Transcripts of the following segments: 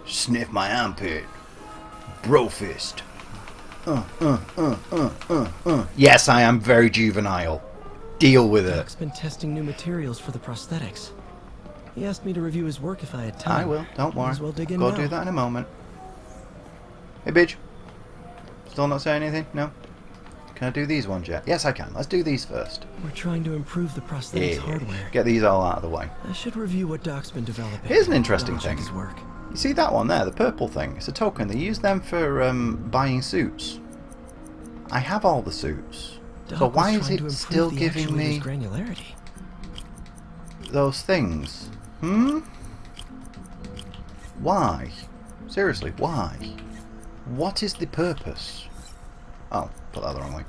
Sniff my armpit. Bro fist. Yes, I am very juvenile. Deal with it. Doc's been testing new materials for the prosthetics. He asked me to review his work if I had time. I will, don't worry. Might as well dig in Go now. do that in a moment. Hey, bitch. Still not saying anything? No? Can I do these ones yet? Yes, I can. Let's do these first. We're trying to improve the prosthetics hardware. Get these all out of the way. I should review what Doc's been developing. Here's an interesting Double check thing. his work. You see that one there, the purple thing? It's a token. They use them for buying suits. I have all the suits. Doc So was why is trying it to still improve the giving me actuator's granularity? those things? Why? Seriously, why? What is the purpose? Oh, put that the wrong way.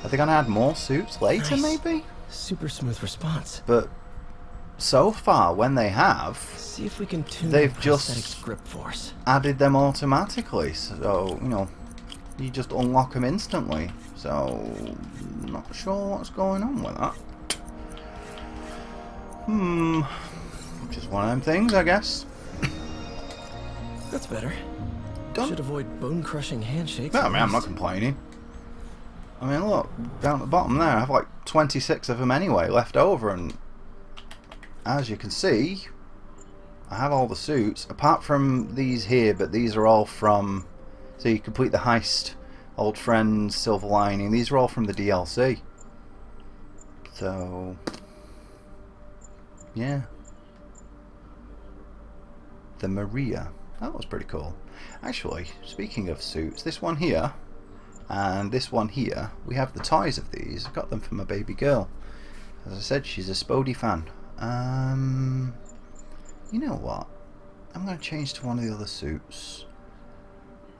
Are they going to add more suits later, Nice. maybe? Super smooth response. But so far, when they have, See if we can tune They've the just- prosthetics grip force. added them automatically. So, you know, you just unlock them instantly. So, not sure what's going on with that. Just one of them things, I guess. That's better. Done. Should avoid bone-crushing handshakes. No, I at mean, I'm not least. complaining. I mean, look, down at the bottom there, I have like 26 of them anyway left over, and as you can see, I have all the suits, apart from these here, but these are all from, so you complete the heist, old friends, silver lining, these are all from the DLC. So, yeah. The Maria, that was pretty cool. Actually, speaking of suits, this one here, and this one here, we have the toys of these. I got them for my baby girl. As I said, she's a Spodey fan. You know what? I'm going to change to one of the other suits.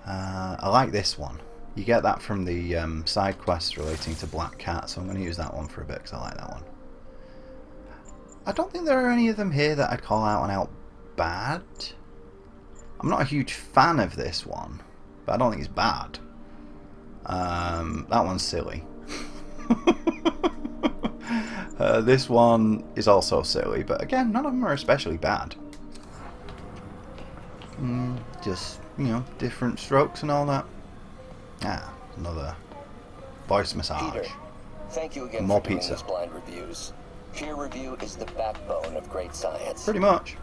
I like this one. You get that from the side quests relating to Black Cat, so I'm going to use that one for a bit because I like that one. I don't think there are any of them here that I'd call out and out bad. I'm not a huge fan of this one, but I don't think it's bad. That one's silly. This one is also silly, but again, none of them are especially bad. Just, you know, different strokes and all that. Ah, another voice massage. Peter, thank you again More for doing pizza. these blind reviews. Peer review is the backbone of great science. Pretty much.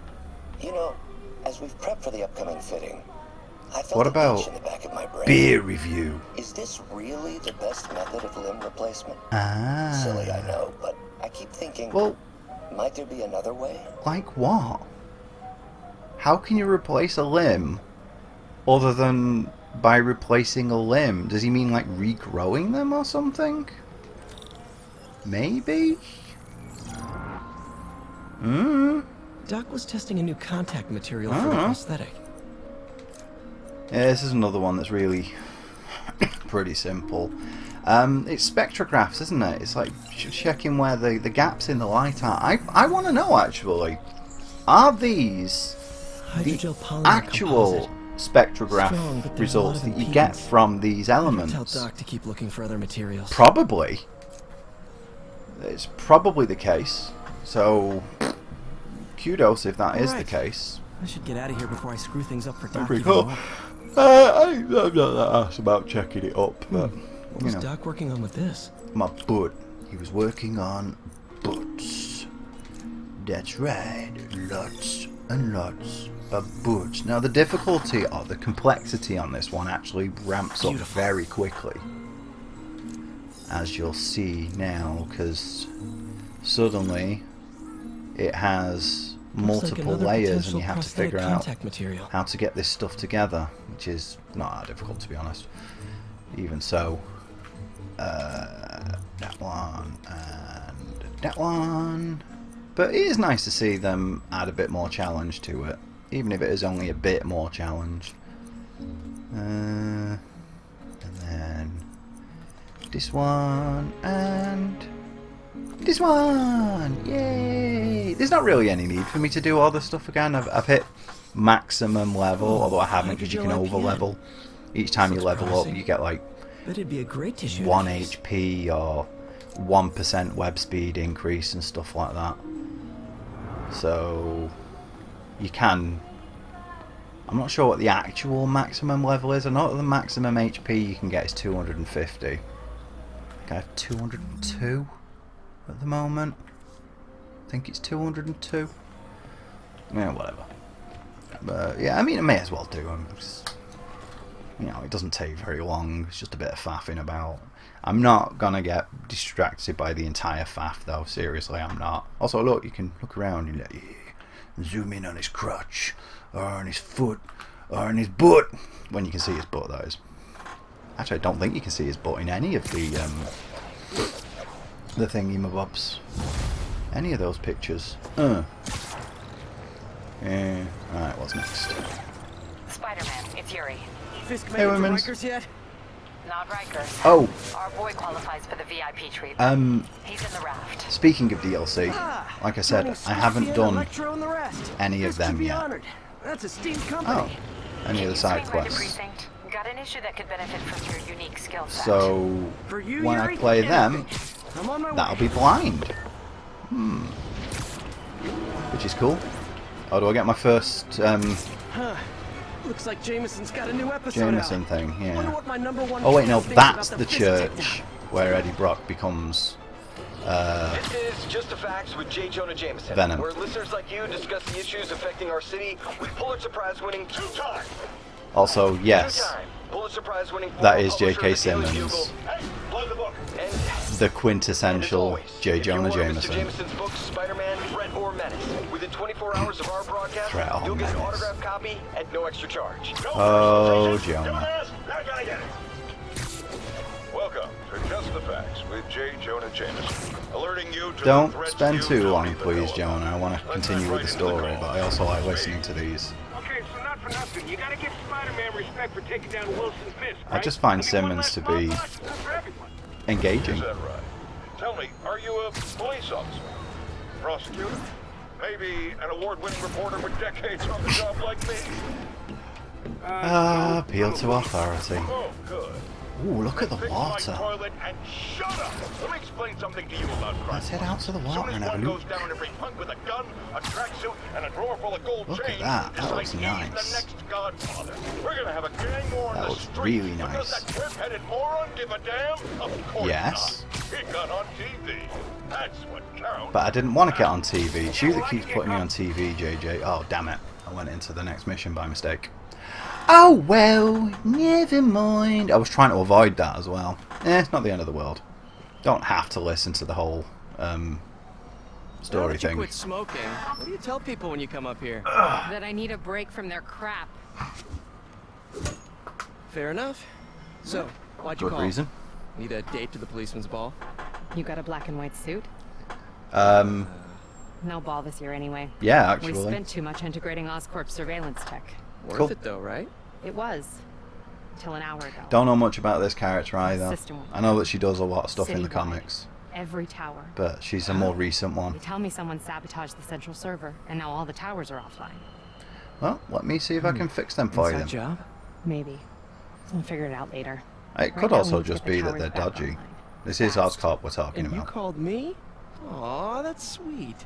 You know, as we've prepped for the upcoming fitting, I felt What a about itch in the back of my brain. Beer review. Is this really the best method of limb replacement? Ah. Silly, I know, but I keep thinking, Well, might there be another way? like what? How can you replace a limb other than by replacing a limb? Does he mean like regrowing them or something? Maybe? Doc was testing a new contact material for the Uh-huh. prosthetic. Yeah, this is another one that's really pretty simple. It's spectrographs, isn't it? It's like checking where the gaps in the light are. I want to know, actually, are these the Hydrogel polymer actual composite. spectrograph Strong, but there's a results lot of that you get impedance. from these Tell elements? Doc to keep looking for other materials. Probably. It's probably the case. So, kudos if that is the Alright. case. I should get out of here before I screw things up for Doc. Pretty even cool. more. I'm not that asked about checking it up, but What you was know, Doc working on with this? my butt. He was working on butts. That's right, lots and lots of butts. Now the difficulty or the complexity on this one actually ramps up Beautiful. very quickly, as you'll see now, because suddenly it has Looks like multiple another layers and potential you have to prosthetic figure out contact material. how to get this stuff together, which is not that difficult, to be honest. Even so, that one and that one. But it is nice to see them add a bit more challenge to it, even if it is only a bit more challenge. And then this one and this one. Yay! There's not really any need for me to do all this stuff again. I've hit maximum level, although I haven't, because you can Hydrogel over IPN. level. Each time you Looks level up, promising. you get like Bet it'd be a great tissue. 1 interface. HP or 1% web speed increase and stuff like that. So you can. I'm not sure what the actual maximum level is. I know that the maximum HP you can get is 250. I think I have 202 at the moment. I think it's 202. Yeah, whatever. But yeah, I mean, I may as well do them. You know, it doesn't take very long. It's just a bit of faffing about. I'm not gonna get distracted by the entire faff, though. Seriously, I'm not. Also, look, you can look around and zoom in on his crotch, or on his foot, or on his butt. When you can see his butt, that is. Actually, I don't think you can see his butt in any of the thingy-mabobs. Any of those pictures. Yeah. Alright, what's next? Spider-Man, it's Yuri. Fisk made Hey, it to women's. Rikers yet? Not Rikers. Oh, Our boy qualifies for the VIP treatment. He's in the raft. speaking of DLC, like I said, I haven't done Electro and the rest. any of Fisk should them be yet. honored. That's a steam company. Oh, any of the side Swing by the quests. precinct. Got an issue that could benefit from your unique skill set. So, For you, when I Yuri, play them, anything. I'm on my that'll way. be blind. Which is cool. Oh, do I get my first Huh. Looks like Jameson's got a new episode Jameson out. thing? Wonder Yeah. what my #1 Oh wait, no, fan thinks that's about the Fisk church takedown. where Eddie Brock becomes This is Just the Facts with J. Jonah Jameson, Venom. where listeners like you discuss the issues affecting our city with Pulitzer Prize winning two-time yes, Pulitzer Prize winning that is publisher J.K. of the Daily Simmons. Bugle. Hey, plug the book. And the as quintessential always, J. if you're Jonah one of Mr. Jameson. Jameson's books, Spider-Man, Threat or Menace, within 24 hours of our broadcast, Threat or you'll get an Menace. autographed copy at no extra charge. Oh, Jonah. Welcome to Just the Facts with J. Jonah Jameson, alerting you to the Don't threats spend you too don't long, even please, know about. Jonah. I want to continue with the story, but I also like listening to these. Okay, so not for nothing. You gotta give Spider-Man respect for taking down Wilson Fisk, I right? just find I mean, Simmons one less to be boss, not for everyone. engaging. Is that right? Tell me, are you a police officer? Prosecutor? Maybe an award-winning reporter with decades on the job like me? Appeal to authority. Oh, good. Ooh, look at the Fix water. my toilet and shut up! Let me explain something to you about crime. Let's head out to the water Soon as and have a one look. goes down, every punk with a gun, a tracksuit, and a drawer full of gold Look at chains that. That decides looks he's nice. the next godfather. We're gonna have a gang war on That the looks street. really But nice. does that twip-headed moron give a damn? Of course Yes. not. He got on TV. That's what counts. But I didn't want to get on TV. It's you that keeps putting me on TV, JJ. Oh, damn it. I went into the next mission by mistake. Oh, well, never mind. I was trying to avoid that as well. It's not the end of the world. Don't have to listen to the whole Now story that you thing. quit smoking, what do you tell people when you come up here? That I need a break from their crap. Fair enough. So, why'd you Good call? reason. Need a date to the policeman's ball? You got a black and white suit? No ball this year anyway. Yeah, We actually. spent too much integrating Oscorp surveillance tech. Worth Cool. it though, right? It was. Till an hour ago. Don't know much about this character either. System. I know that she does a lot of stuff in the Citywide. comics, Every tower. but she's a more recent They one. tell me someone sabotaged the central server, and now all the towers are offline. Well, let me see if I can fix them for you Inside then. job? Maybe. We'll figure it out later. It Right could now, we also need to just get the be that towers they're back dodgy. online. This is Fast. Oscorp we're talking And you about. called me? Aw, that's sweet.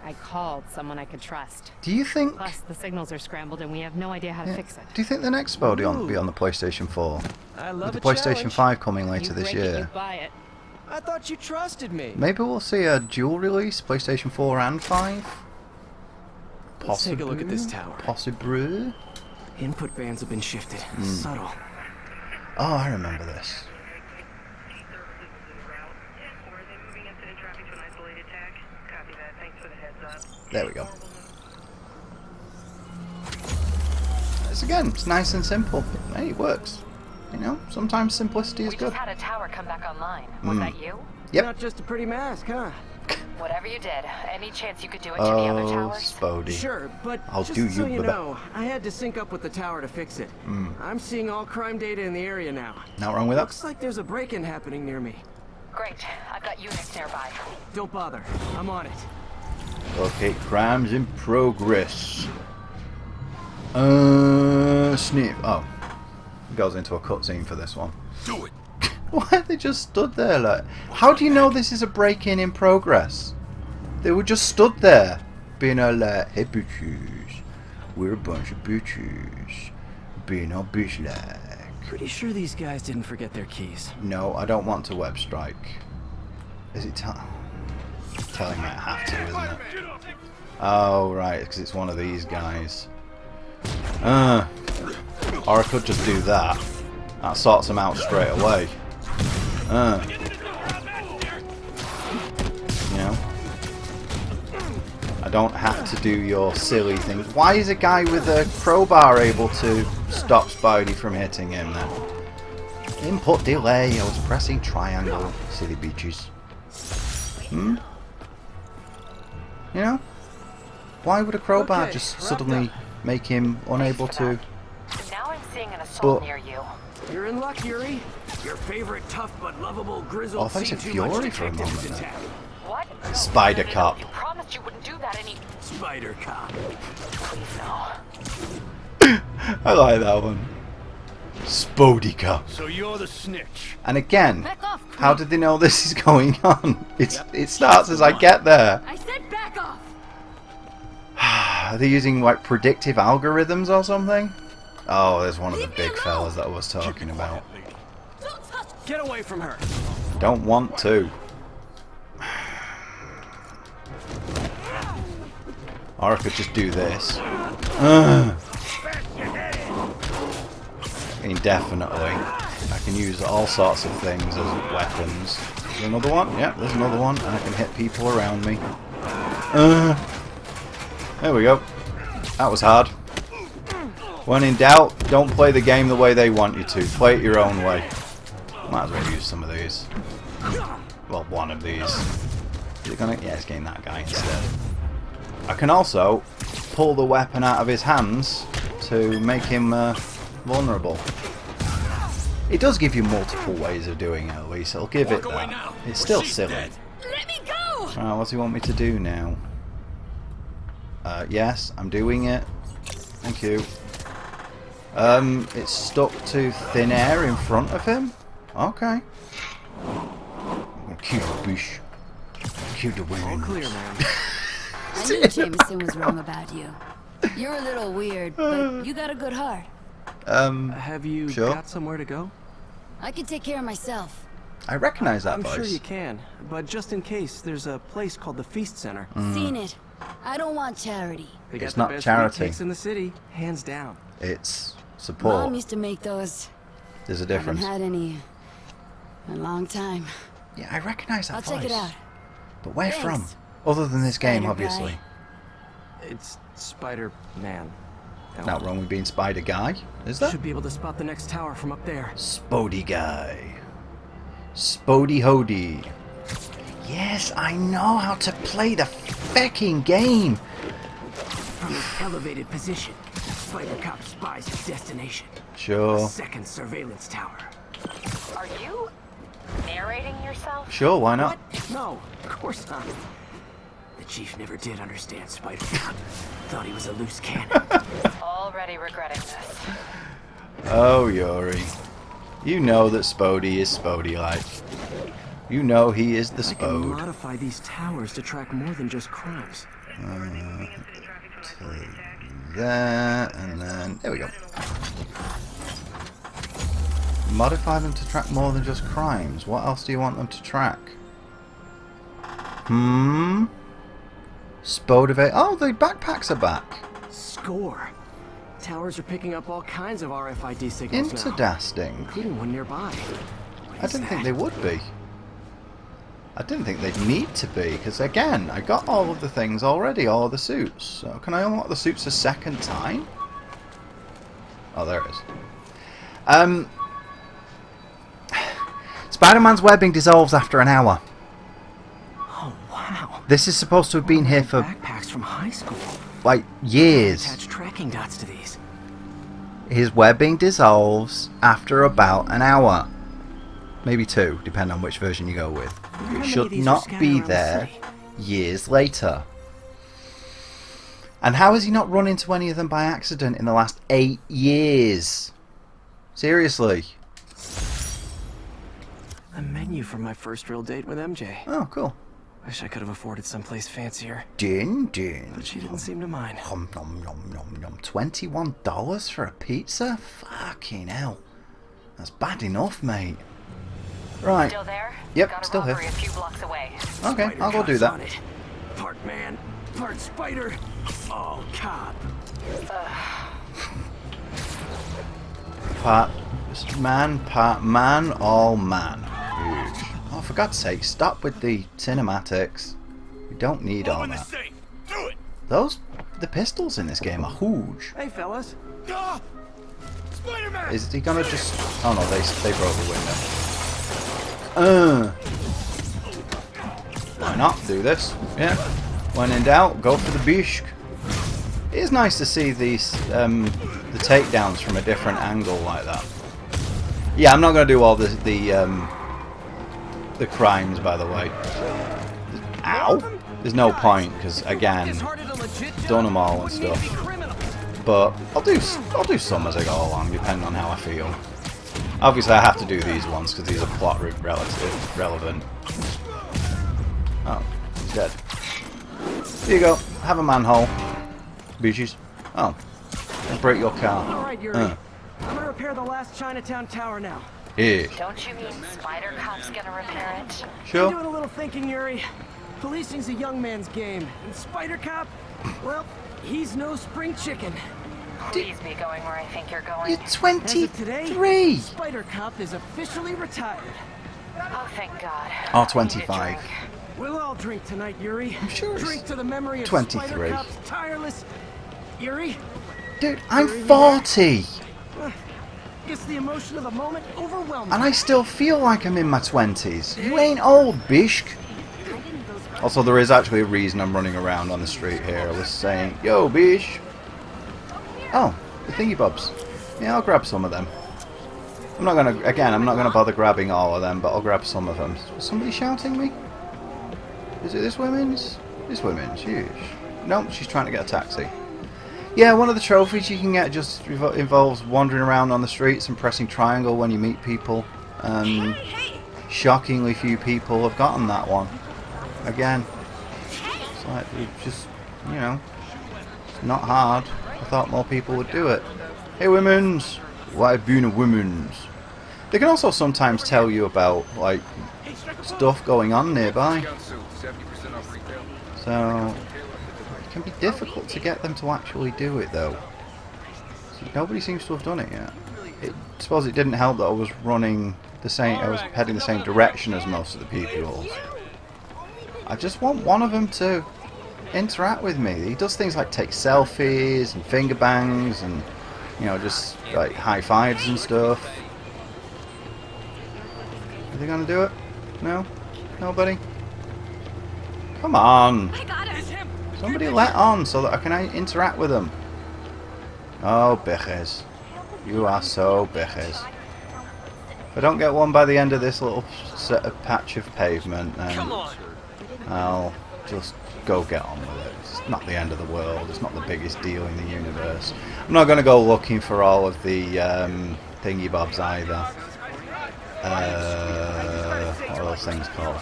I called someone I could trust. Do you think? Plus, the signals are scrambled, and we have no idea how to fix it. Do you think the next Boi will be on the PlayStation 4? I With love the a PlayStation challenge. 5 coming later You this break it, year. you buy it. I thought you trusted me. Maybe we'll see a dual release, PlayStation 4 and 5? Let's take a look at this tower. Possibly? Input bands have been shifted. Subtle. Oh, I remember this. There we go. It's nice and simple. Hey, it works. You know, sometimes simplicity is We good. just had a tower come back online. Was that you? Yep. Not just a pretty mask, huh? Whatever you did, any chance you could do it to the other Oh, towers? Spodey. Sure, but I'll just do so you, you baba. know, I had to sync up with the tower to fix it. I'm seeing all crime data in the area now. Not wrong with that. Looks like there's a break-in happening near me. Great. I've got units nearby. Don't bother. I'm on it. Okay, crimes in progress. Sniff. Oh. Goes into a cutscene for this one. Do it. Why have they just stood there like... How do you know this is a break-in progress? They were just stood there, being all like, hey bitches, We're a bunch of bitches. Being all bitch-like. Pretty sure these guys didn't forget their keys. No, I don't want to web strike. Is it telling me I have to, isn't it? Oh, right, because it's one of these guys. Or I could just do that. That sorts them out straight away. You know? I don't have to do your silly things. Why is a guy with a crowbar able to stop Spidey from hitting him then? Input delay. I was pressing triangle. Silly bitches. You know? Why would a crowbar just suddenly make him unable to... Now I'm seeing an assault near you. You're in luck, Yuri. Your favorite tough but lovable grizzled. Oh, I thought you said Fury for a moment there. What? Spider Cop. You promised you wouldn't do that any... Spider Cop. Please, no. I like that one. Spody Cop. So you're the snitch. And again, Back off, how did they know this is going on? It starts as I get there. I said back off! Are they using like predictive algorithms or something? Oh, there's one of the big fellas that I was talking about. Don't touch! Get away from her. Don't want to. Or I could just do this. I mean, definitely. I can use all sorts of things as weapons. Is there another one? Yep, there's another one. And I can hit people around me. There we go. That was hard. When in doubt, don't play the game the way they want you to. Play it your own way. Might as well use some of these. Well, one of these. Is it gonna? Yeah, it's getting that guy instead. I can also pull the weapon out of his hands to make him vulnerable. It does give you multiple ways of doing it, at least. I'll give it that. It's still silly. Let me go! Alright, what do you want me to do now? Yes, I'm doing it. Thank you. It's stuck to thin air in front of him? Okay. Cue the bush. Cue the women. Clear, man. I knew Jameson was wrong about you. You're a little weird, but you got a good heart. Have you got somewhere to go? I can take care of myself. I recognize that I'm voice. sure you can, but just in case, there's a place called the Feast Center. Seen it. I don't want charity. They got It's the not best charity. cakes in the city, hands down. It's support. Mom used to make those. There's a Haven't difference. had any in a long time. Yeah, I recognize that I'll voice. check it out. But where from? Thanks. Other than this game, Spider obviously. guy. It's Spider-Man. Not wrong with being Spider Guy, is there? Should be able to spot the next tower from up there. Spody Guy. Spody Hody. Yes, I know how to play the fecking game. From his elevated position, Spider Cop spies his destination. Sure. Second surveillance tower. Are you narrating yourself? Sure, why not? No, of course not. The chief never did understand Spider Cop. Thought he was a loose cannon. Already regretting this. Oh, Yuri. You know that Spody is Spody-like. You know he is the I can Spode. modify these towers to track more than just crimes. Take that, and then... There we go. Modify them to track more than just crimes. What else do you want them to track? Spodivate. Oh, the backpacks are back. Score. Towers are picking up all kinds of RFID signals now, Interdasting. including one nearby. I didn't think they would be. I didn't think they'd need to be, because again, I got all of the things already, all of the suits. So can I unlock the suits a second time? Oh, there it is. Spider-Man's webbing dissolves after an hour. Oh wow! This is supposed to have been here for Backpacks from high school. like years. Attach tracking dots to these. His webbing dissolves after about an hour. Maybe 2, depending on which version you go with. How It many should of these are not scattered be around the there city? years later. And how has he not run into any of them by accident in the last 8 years? Seriously. A menu for my first real date with MJ. Oh, cool. Wish I could have afforded someplace fancier. Din din. But she didn't seem to mind. Nom nom nom nom nom. $21 for a pizza? Fucking hell. That's bad enough, mate. Right. Still there? Yep, Got a still here. robbery a few blocks away. Okay, Spider I'll go do cop's on that. it. Part man, part spider, all cop. Part man, all man. Huge. Oh, for God's sake, stop with the cinematics. We don't need all that. Do it! The pistols in this game are huge. Hey, fellas. Spider-Man! Is he gonna just... Oh no, they broke the window. Why not do this? Yeah. When in doubt, go for the bishk. It is nice to see these the takedowns from a different angle like that. Yeah, I'm not gonna do all the crimes, by the way. Ow! There's no point because again, done them all and stuff. But I'll do some as I go along, depending on how I feel. Obviously, I have to do these ones because these are plot relevant. Oh, he's dead. Here you go. Have a manhole, bitches. Oh, I'll break your car. Alright, Yuri. I'm gonna repair the last Chinatown tower now. Yeah. Don't you mean Spider Cop's gonna repair it? Been Sure. doing a little thinking, Yuri. Policing's a young man's game. And Spider Cop, well, he's no spring chicken. Please be going where I think you're going. You're As of today, 23. Spider Cop is officially retired. Oh, thank God. Oh, I need a 25. drink. We'll all drink tonight, Yuri. I'm sure it's Drink to the memory of 23. Spider Cop's tireless... Yuri? Dude, I'm 40. Guess the emotion of the moment overwhelmed And me. I still feel like I'm in my 20s. You ain't old, bishk. Also, there is actually a reason I'm running around on the street here. I was saying, yo, bish. Oh, the thingy bobs. Yeah, I'll grab some of them. I'm not gonna bother grabbing all of them, but I'll grab some of them. Was somebody shouting me? Is it this women's? This women's, huge. Nope, she's trying to get a taxi. Yeah, one of the trophies you can get just involves wandering around on the streets and pressing triangle when you meet people. Shockingly few people have gotten that one. Again, it's like, just, you know, it's not hard. I thought more people would do it. Hey, women's! Why have been a women's? They can also sometimes tell you about, like, stuff going on nearby. So, it can be difficult to get them to actually do it, though. So nobody seems to have done it yet. I suppose it didn't help that I was running the same, I was heading the same direction as most of the people. I just want one of them to interact with me. He does things like take selfies and finger bangs and, you know, just like high fives and stuff. Are they gonna do it? No? Nobody? Come on! Somebody let on so that I can interact with them. Oh, bitches. You are so bitches. If I don't get one by the end of this little patch of pavement, then I'll just go get on with it. It's not the end of the world. It's not the biggest deal in the universe. I'm not going to go looking for all of the thingy bobs either. What are those things called?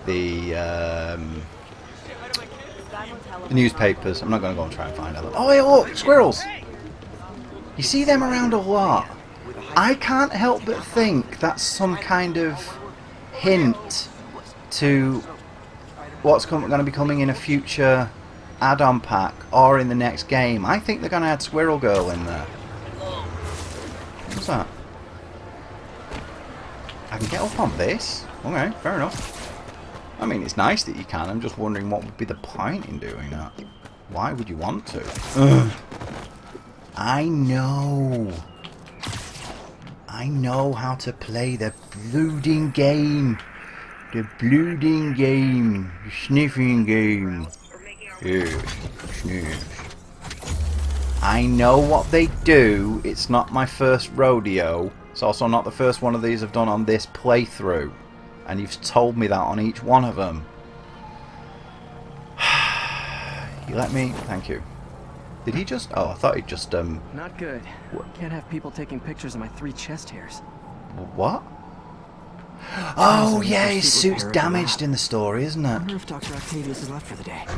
The newspapers. I'm not going to go and try and find them. Oh, hey, look! Squirrels! You see them around a lot. I can't help but think that's some kind of hint to what's going to be coming in a future add-on pack or in the next game. I think they're going to add Squirrel Girl in there. What's that? I can get up on this? Okay, fair enough. I mean, it's nice that you can. I'm just wondering what would be the point in doing that. Why would you want to? Ugh. I know how to play the blooding game. The blooding game. The sniffing game. Yeah, sniff. I know what they do. It's not my first rodeo. It's also not the first one of these I've done on this playthrough. And you've told me that on each one of them. You let me... Thank you. Did he just... Oh, I thought he just... Not good. Can't have people taking pictures of my 3 chest hairs. What? Oh yeah, his suit's damaged in the story, isn't I it? wonder if Dr. Octavius is left for the day.